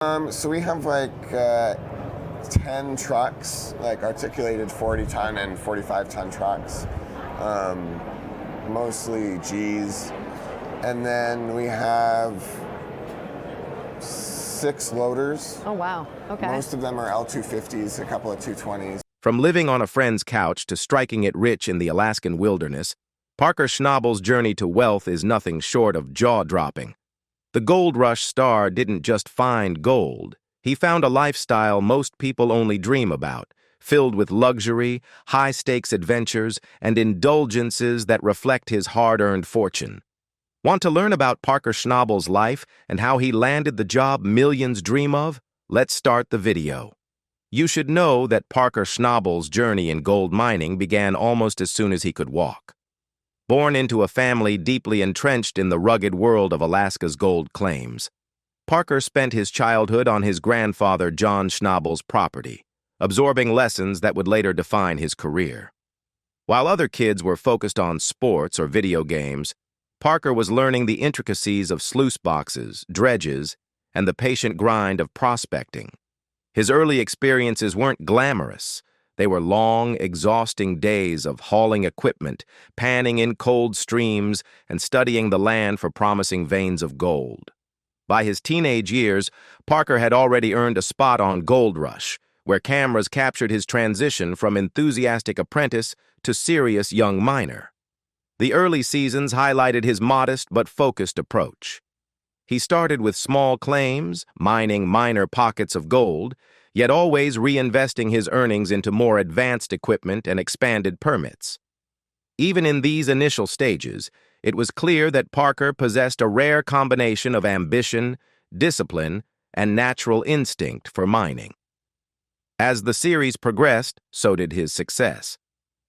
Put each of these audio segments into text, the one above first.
So we have like 10 trucks, like articulated 40-ton and 45-ton trucks, um, mostly G's. And then we have 6 loaders. Oh, wow. Okay. Most of them are L250s, a couple of 220s. From living on a friend's couch to striking it rich in the Alaskan wilderness, Parker Schnabel's journey to wealth is nothing short of jaw-dropping. The gold rush star didn't just find gold. He found a lifestyle most people only dream about, filled with luxury, high-stakes adventures, and indulgences that reflect his hard-earned fortune. Want to learn about Parker Schnabel's life and how he landed the job millions dream of? Let's start the video. You should know that Parker Schnabel's journey in gold mining began almost as soon as he could walk. Born into a family deeply entrenched in the rugged world of Alaska's gold claims, Parker spent his childhood on his grandfather John Schnabel's property, absorbing lessons that would later define his career. While other kids were focused on sports or video games, Parker was learning the intricacies of sluice boxes, dredges, and the patient grind of prospecting. His early experiences weren't glamorous. They were long, exhausting days of hauling equipment, panning in cold streams, and studying the land for promising veins of gold. By his teenage years, Parker had already earned a spot on Gold Rush, where cameras captured his transition from enthusiastic apprentice to serious young miner. The early seasons highlighted his modest but focused approach. He started with small claims, mining minor pockets of gold, yet always reinvesting his earnings into more advanced equipment and expanded permits. Even in these initial stages, it was clear that Parker possessed a rare combination of ambition, discipline, and natural instinct for mining. As the series progressed, so did his success.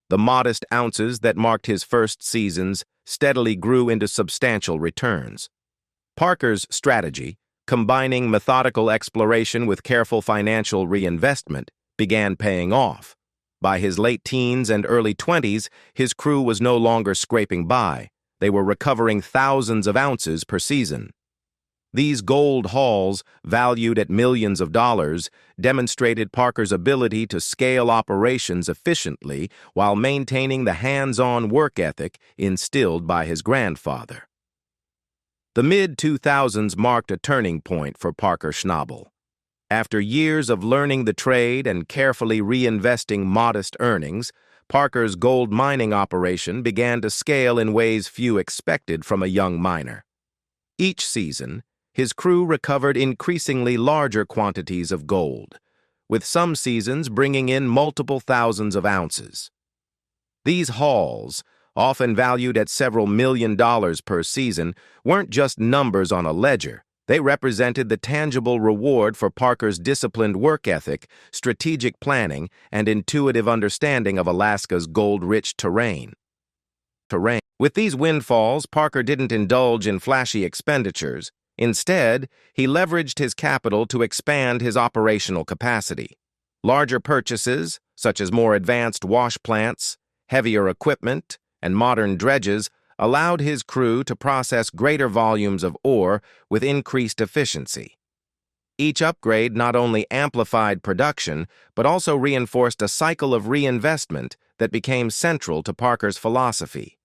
The modest ounces that marked his first seasons steadily grew into substantial returns. Parker's strategy, combining methodical exploration with careful financial reinvestment, began paying off. By his late teens and early 20s, his crew was no longer scraping by. They were recovering thousands of ounces per season. These gold hauls, valued at millions of dollars, demonstrated Parker's ability to scale operations efficiently while maintaining the hands-on work ethic instilled by his grandfather. The mid-2000s marked a turning point for Parker Schnabel. After years of learning the trade and carefully reinvesting modest earnings, Parker's gold mining operation began to scale in ways few expected from a young miner. Each season, his crew recovered increasingly larger quantities of gold, with some seasons bringing in multiple thousands of ounces. These hauls, often valued at several $1 million per season, weren't just numbers on a ledger. They represented the tangible reward for Parker's disciplined work ethic, strategic planning, and intuitive understanding of Alaska's gold-rich terrain. With these windfalls, Parker didn't indulge in flashy expenditures. Instead, he leveraged his capital to expand his operational capacity. Larger purchases, such as more advanced wash plants, heavier equipment, and modern dredges, allowed his crew to process greater volumes of ore with increased efficiency. Each upgrade not only amplified production, but also reinforced a cycle of reinvestment that became central to Parker's philosophy.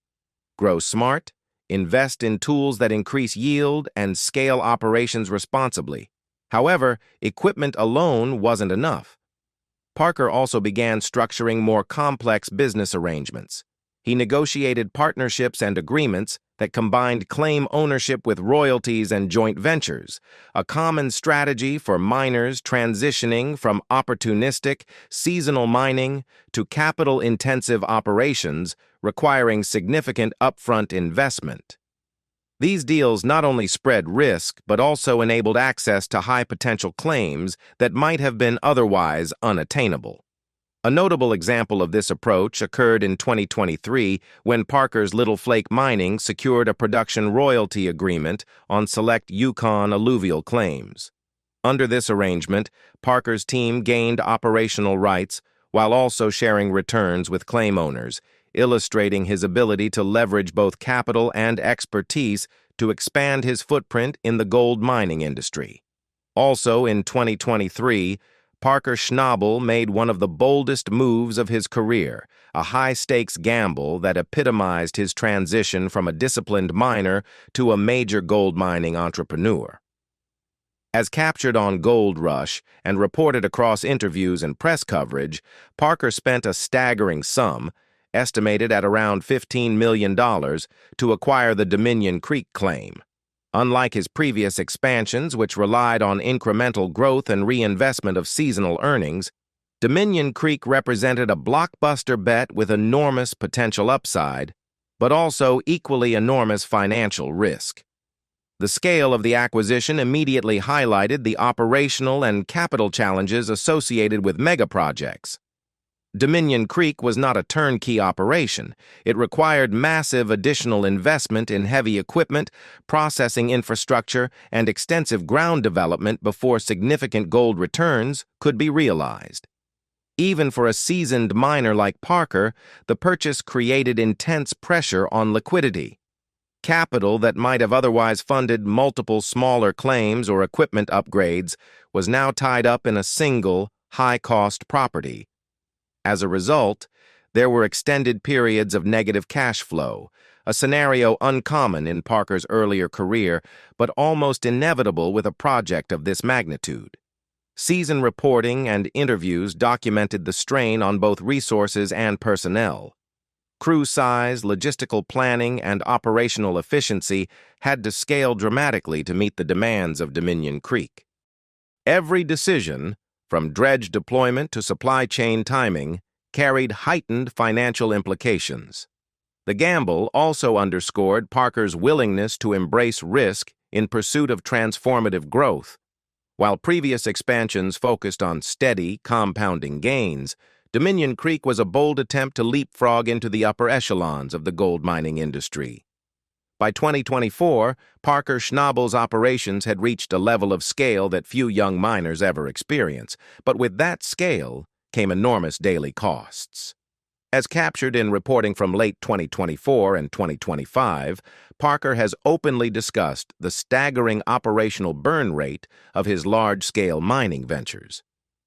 Grow smart, invest in tools that increase yield, and scale operations responsibly. However, equipment alone wasn't enough. Parker also began structuring more complex business arrangements. He negotiated partnerships and agreements that combined claim ownership with royalties and joint ventures, a common strategy for miners transitioning from opportunistic, seasonal mining to capital-intensive operations requiring significant upfront investment. These deals not only spread risk, but also enabled access to high-potential claims that might have been otherwise unattainable. A notable example of this approach occurred in 2023 when Parker's Little Flake Mining secured a production royalty agreement on select Yukon alluvial claims. Under this arrangement, Parker's team gained operational rights while also sharing returns with claim owners, illustrating his ability to leverage both capital and expertise to expand his footprint in the gold mining industry. Also in 2023, Parker Schnabel made one of the boldest moves of his career, a high-stakes gamble that epitomized his transition from a disciplined miner to a major gold mining entrepreneur. As captured on Gold Rush and reported across interviews and press coverage, Parker spent a staggering sum, estimated at around $15 million, to acquire the Dominion Creek claim. Unlike his previous expansions, which relied on incremental growth and reinvestment of seasonal earnings, Dominion Creek represented a blockbuster bet with enormous potential upside, but also equally enormous financial risk. The scale of the acquisition immediately highlighted the operational and capital challenges associated with megaprojects. Dominion Creek was not a turnkey operation. It required massive additional investment in heavy equipment, processing infrastructure, and extensive ground development before significant gold returns could be realized. Even for a seasoned miner like Parker, the purchase created intense pressure on liquidity. Capital that might have otherwise funded multiple smaller claims or equipment upgrades was now tied up in a single, high-cost property. As a result, there were extended periods of negative cash flow, a scenario uncommon in Parker's earlier career, but almost inevitable with a project of this magnitude. Season reporting and interviews documented the strain on both resources and personnel. Crew size, logistical planning, and operational efficiency had to scale dramatically to meet the demands of Dominion Creek. Every decision, from dredge deployment to supply chain timing, carried heightened financial implications. The gamble also underscored Parker's willingness to embrace risk in pursuit of transformative growth. While previous expansions focused on steady, compounding gains, Dominion Creek was a bold attempt to leapfrog into the upper echelons of the gold mining industry. By 2024, Parker Schnabel's operations had reached a level of scale that few young miners ever experience, but with that scale came enormous daily costs. As captured in reporting from late 2024 and 2025, Parker has openly discussed the staggering operational burn rate of his large-scale mining ventures.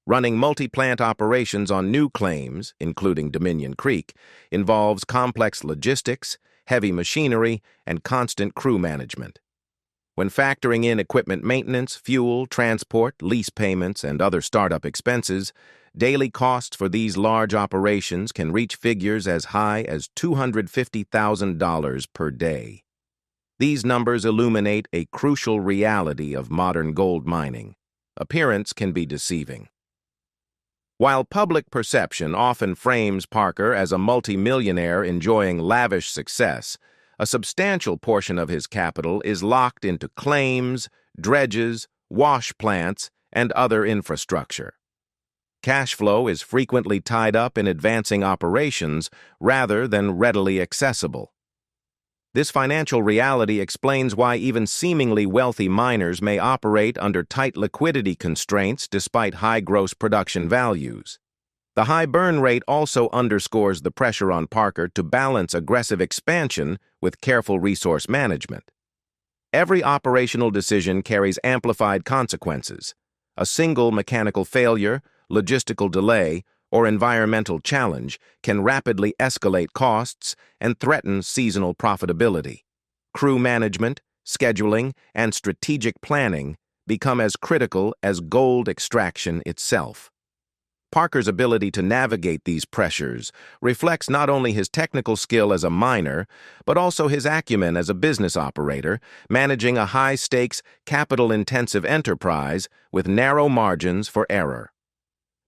Running multi-plant operations on new claims, including Dominion Creek, involves complex logistics, heavy machinery, and constant crew management. When factoring in equipment maintenance, fuel, transport, lease payments, and other startup expenses, daily costs for these large operations can reach figures as high as $250,000 per day. These numbers illuminate a crucial reality of modern gold mining. Appearance can be deceiving. While public perception often frames Parker as a multimillionaire enjoying lavish success, a substantial portion of his capital is locked into claims, dredges, wash plants, and other infrastructure. Cash flow is frequently tied up in advancing operations rather than readily accessible. This financial reality explains why even seemingly wealthy miners may operate under tight liquidity constraints despite high gross production values. The high burn rate also underscores the pressure on Parker to balance aggressive expansion with careful resource management. Every operational decision carries amplified consequences. A single mechanical failure, logistical delay, or environmental challenge can rapidly escalate costs and threaten seasonal profitability. Crew management, scheduling, and strategic planning become as critical as gold extraction itself. Parker's ability to navigate these pressures reflects not only his technical skill as a miner, but also his acumen as a business operator, managing a high-stakes, capital-intensive enterprise with narrow margins for error.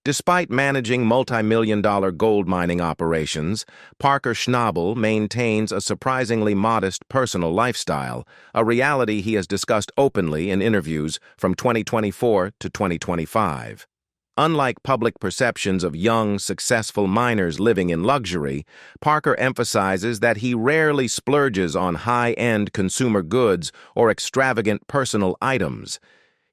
Despite managing multi-million-dollar gold mining operations, Parker Schnabel maintains a surprisingly modest personal lifestyle, a reality he has discussed openly in interviews from 2024 to 2025. Unlike public perceptions of young, successful miners living in luxury, Parker emphasizes that he rarely splurges on high-end consumer goods or extravagant personal items.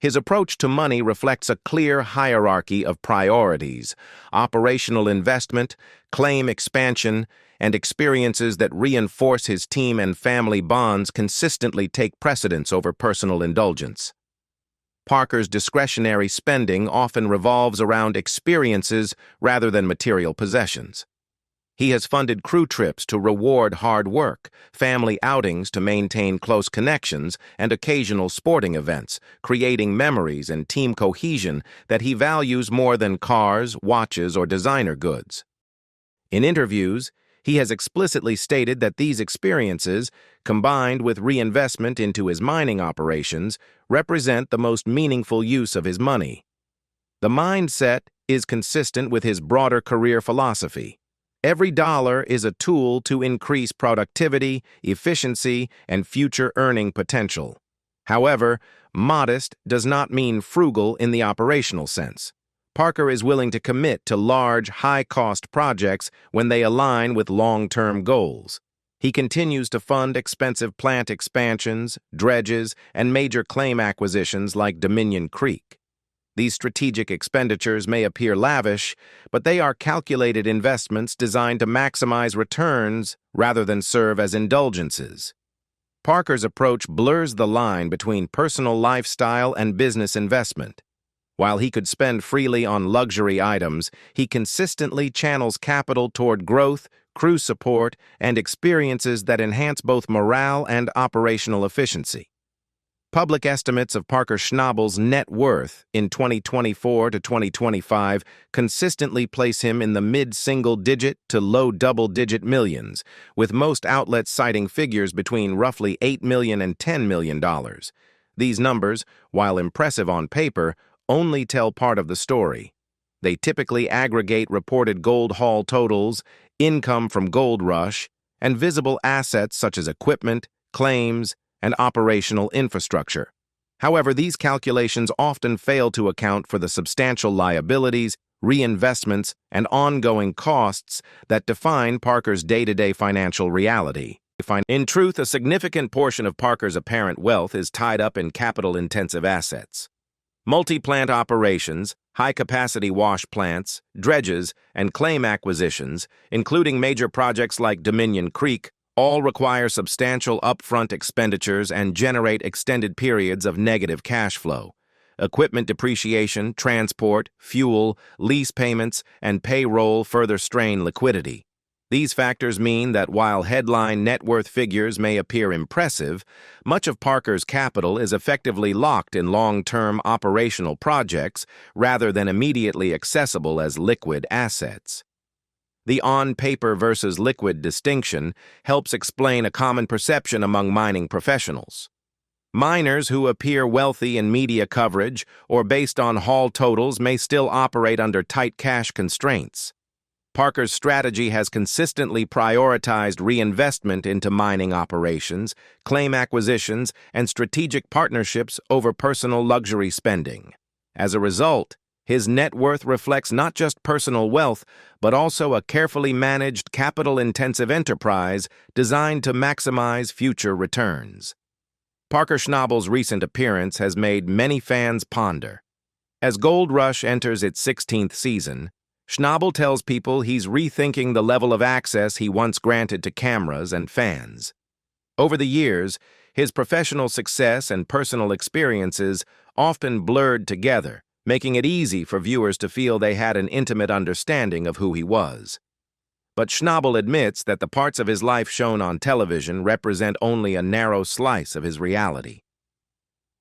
His approach to money reflects a clear hierarchy of priorities: operational investment, claim expansion, and experiences that reinforce his team and family bonds consistently take precedence over personal indulgence. Parker's discretionary spending often revolves around experiences rather than material possessions. He has funded crew trips to reward hard work, family outings to maintain close connections, and occasional sporting events, creating memories and team cohesion that he values more than cars, watches, or designer goods. In interviews, he has explicitly stated that these experiences, combined with reinvestment into his mining operations, represent the most meaningful use of his money. The mindset is consistent with his broader career philosophy. Every dollar is a tool to increase productivity, efficiency, and future earning potential. However, modest does not mean frugal in the operational sense. Parker is willing to commit to large, high-cost projects when they align with long-term goals. He continues to fund expensive plant expansions, dredges, and major claim acquisitions like Dominion Creek. These strategic expenditures may appear lavish, but they are calculated investments designed to maximize returns rather than serve as indulgences. Parker's approach blurs the line between personal lifestyle and business investment. While he could spend freely on luxury items, he consistently channels capital toward growth, crew support, and experiences that enhance both morale and operational efficiency. Public estimates of Parker Schnabel's net worth in 2024 to 2025 consistently place him in the mid-single-digit to low double-digit millions, with most outlets citing figures between roughly $8 million and $10 million. These numbers, while impressive on paper, only tell part of the story. They typically aggregate reported gold haul totals, income from Gold Rush, and visible assets such as equipment, claims, and operational infrastructure. However, these calculations often fail to account for the substantial liabilities, reinvestments, and ongoing costs that define Parker's day-to-day financial reality. In truth, a significant portion of Parker's apparent wealth is tied up in capital-intensive assets. Multi-plant operations, high-capacity wash plants, dredges, and claim acquisitions, including major projects like Dominion Creek, all require substantial upfront expenditures and generate extended periods of negative cash flow. Equipment depreciation, transport, fuel, lease payments, and payroll further strain liquidity. These factors mean that while headline net worth figures may appear impressive, much of Parker's capital is effectively locked in long-term operational projects rather than immediately accessible as liquid assets. The on-paper versus liquid distinction helps explain a common perception among mining professionals. Miners who appear wealthy in media coverage or based on haul totals may still operate under tight cash constraints. Parker's strategy has consistently prioritized reinvestment into mining operations, claim acquisitions, and strategic partnerships over personal luxury spending. As a result, his net worth reflects not just personal wealth, but also a carefully managed, capital-intensive enterprise designed to maximize future returns. Parker Schnabel's recent appearance has made many fans ponder. As Gold Rush enters its 16th season, Schnabel tells people he's rethinking the level of access he once granted to cameras and fans. Over the years, his professional success and personal experiences often blurred together, making it easy for viewers to feel they had an intimate understanding of who he was. But Schnabel admits that the parts of his life shown on television represent only a narrow slice of his reality.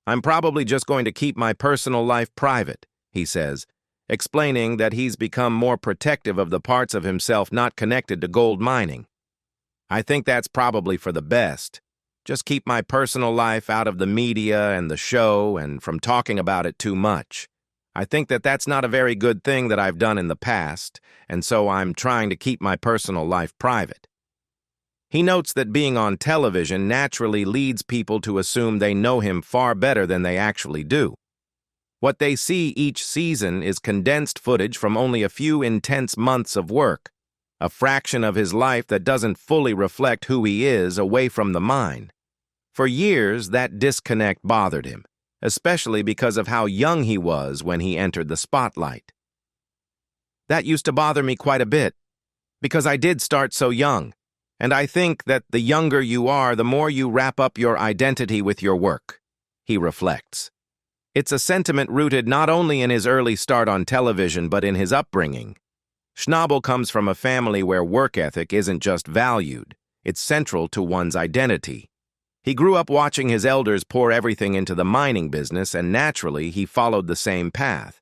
"I'm probably just going to keep my personal life private," he says, explaining that he's become more protective of the parts of himself not connected to gold mining. "I think that's probably for the best. Just keep my personal life out of the media and the show and from talking about it too much. I think that that's not a very good thing that I've done in the past, and so I'm trying to keep my personal life private." He notes that being on television naturally leads people to assume they know him far better than they actually do. What they see each season is condensed footage from only a few intense months of work, a fraction of his life that doesn't fully reflect who he is away from the mine. For years, that disconnect bothered him, especially because of how young he was when he entered the spotlight. "That used to bother me quite a bit, because I did start so young, and I think that the younger you are, the more you wrap up your identity with your work," he reflects. It's a sentiment rooted not only in his early start on television but in his upbringing. Schnabel comes from a family where work ethic isn't just valued, it's central to one's identity. He grew up watching his elders pour everything into the mining business, and naturally he followed the same path.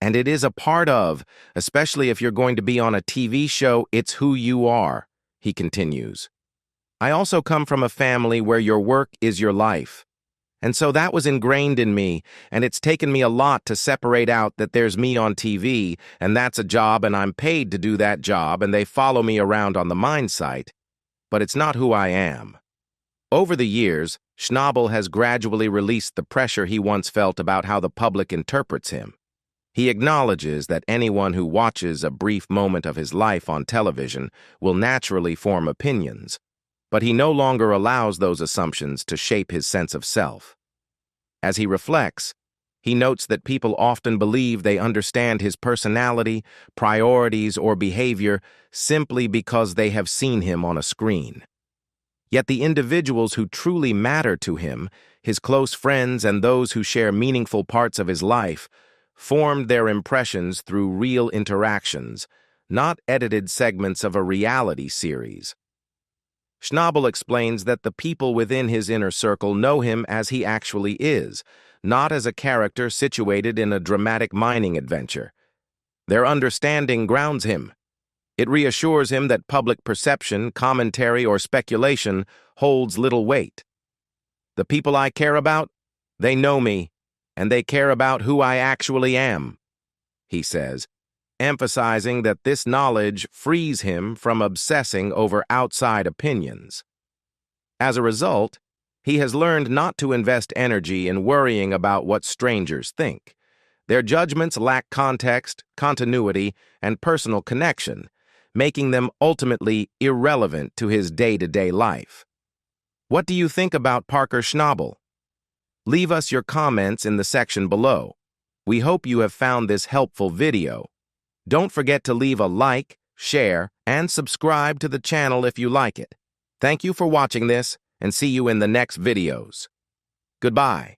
And it is a part of, especially if you're going to be on a TV show, it's who you are, he continues. I also come from a family where your work is your life. And so that was ingrained in me, and it's taken me a lot to separate out that there's me on TV, and that's a job, and I'm paid to do that job, and they follow me around on the mine site. But it's not who I am. Over the years, Schnabel has gradually released the pressure he once felt about how the public interprets him. He acknowledges that anyone who watches a brief moment of his life on television will naturally form opinions, but he no longer allows those assumptions to shape his sense of self. As he reflects, he notes that people often believe they understand his personality, priorities, or behavior simply because they have seen him on a screen. Yet the individuals who truly matter to him, his close friends and those who share meaningful parts of his life, formed their impressions through real interactions, not edited segments of a reality series. Schnabel explains that the people within his inner circle know him as he actually is, not as a character situated in a dramatic mining adventure. Their understanding grounds him. It reassures him that public perception, commentary, or speculation holds little weight. The people I care about, they know me, and they care about who I actually am, he says, emphasizing that this knowledge frees him from obsessing over outside opinions. As a result, he has learned not to invest energy in worrying about what strangers think. Their judgments lack context, continuity, and personal connection, making them ultimately irrelevant to his day-to-day life. What do you think about Parker Schnabel? Leave us your comments in the section below. We hope you have found this helpful video. Don't forget to leave a like, share, and subscribe to the channel if you like it. Thank you for watching this, and see you in the next videos. Goodbye.